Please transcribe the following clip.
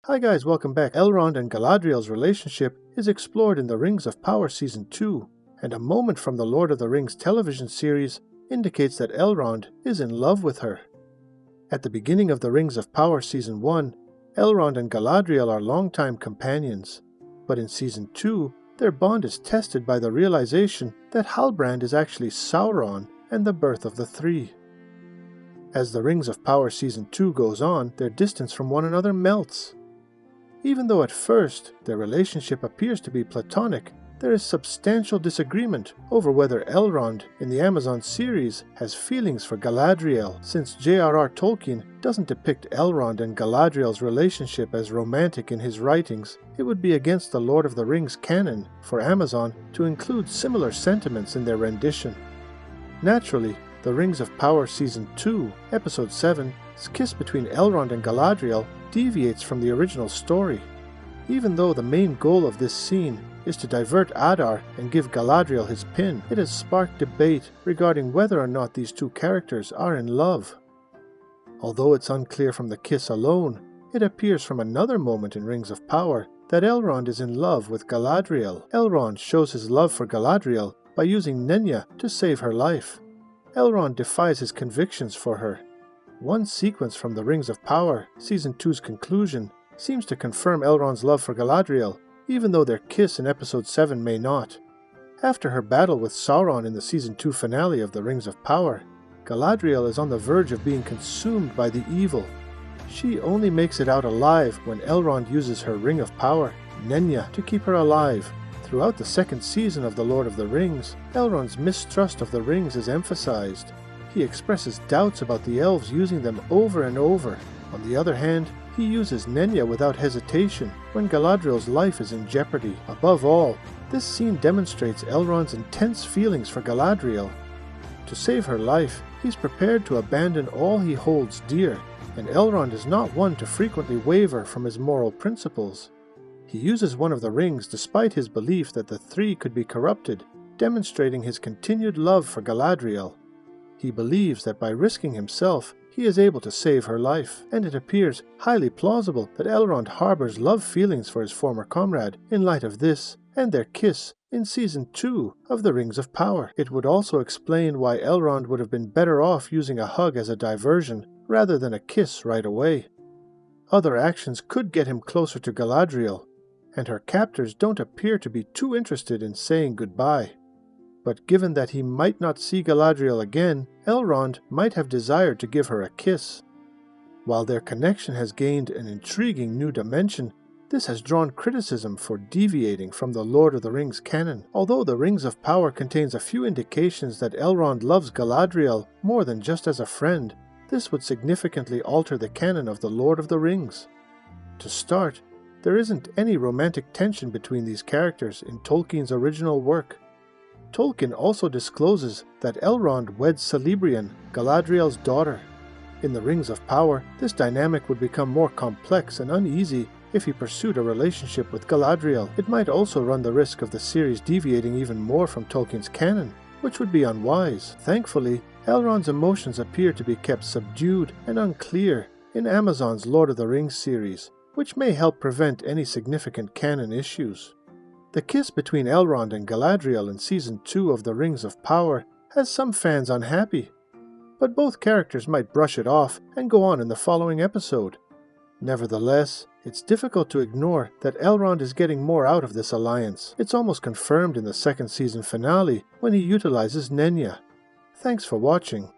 Hi guys, welcome back. Elrond and Galadriel's relationship is explored in the Rings of Power Season 2, and a moment from the Lord of the Rings television series indicates that Elrond is in love with her. At the beginning of the Rings of Power Season 1, Elrond and Galadriel are longtime companions, but in Season 2, their bond is tested by the realization that Halbrand is actually Sauron and the birth of the Three. As the Rings of Power Season 2 goes on, their distance from one another melts. Even though at first their relationship appears to be platonic, there is substantial disagreement over whether Elrond in the Amazon series has feelings for Galadriel. Since J.R.R. Tolkien doesn't depict Elrond and Galadriel's relationship as romantic in his writings, it would be against the Lord of the Rings canon for Amazon to include similar sentiments in their rendition. Naturally, the Rings of Power Season 2, Episode 7's kiss between Elrond and Galadriel deviates from the original story. Even though the main goal of this scene is to divert Adar and give Galadriel his pin, it has sparked debate regarding whether or not these two characters are in love. Although it's unclear from the kiss alone, it appears from another moment in Rings of Power that Elrond is in love with Galadriel. Elrond shows his love for Galadriel by using Nenya to save her life. Elrond defies his convictions for her. One sequence from the Rings of Power, Season 2's conclusion, seems to confirm Elrond's love for Galadriel, even though their kiss in Episode 7 may not. After her battle with Sauron in the Season 2 finale of the Rings of Power, Galadriel is on the verge of being consumed by the evil. She only makes it out alive when Elrond uses her Ring of Power, Nenya, to keep her alive. Throughout the second season of The Lord of the Rings, Elrond's mistrust of the rings is emphasized. He expresses doubts about the elves using them over and over. On the other hand, he uses Nenya without hesitation when Galadriel's life is in jeopardy. Above all, this scene demonstrates Elrond's intense feelings for Galadriel. To save her life, he's prepared to abandon all he holds dear, and Elrond is not one to frequently waver from his moral principles. He uses one of the rings despite his belief that the three could be corrupted, demonstrating his continued love for Galadriel. He believes that by risking himself, he is able to save her life, and it appears highly plausible that Elrond harbors love feelings for his former comrade in light of this and their kiss in Season 2 of the Rings of Power. It would also explain why Elrond would have been better off using a hug as a diversion rather than a kiss right away. Other actions could get him closer to Galadriel, and her captors don't appear to be too interested in saying goodbye. But given that he might not see Galadriel again, Elrond might have desired to give her a kiss. While their connection has gained an intriguing new dimension, this has drawn criticism for deviating from the Lord of the Rings canon. Although the Rings of Power contains a few indications that Elrond loves Galadriel more than just as a friend, this would significantly alter the canon of the Lord of the Rings. To start, there isn't any romantic tension between these characters in Tolkien's original work. Tolkien also discloses that Elrond weds Celebrian, Galadriel's daughter. In the Rings of Power, this dynamic would become more complex and uneasy if he pursued a relationship with Galadriel. It might also run the risk of the series deviating even more from Tolkien's canon, which would be unwise. Thankfully, Elrond's emotions appear to be kept subdued and unclear in Amazon's Lord of the Rings series, which may help prevent any significant canon issues. The kiss between Elrond and Galadriel in Season 2 of the Rings of Power has some fans unhappy, but both characters might brush it off and go on in the following episode. Nevertheless, it's difficult to ignore that Elrond is getting more out of this alliance. It's almost confirmed in the second season finale when he utilizes Nenya. Thanks for watching.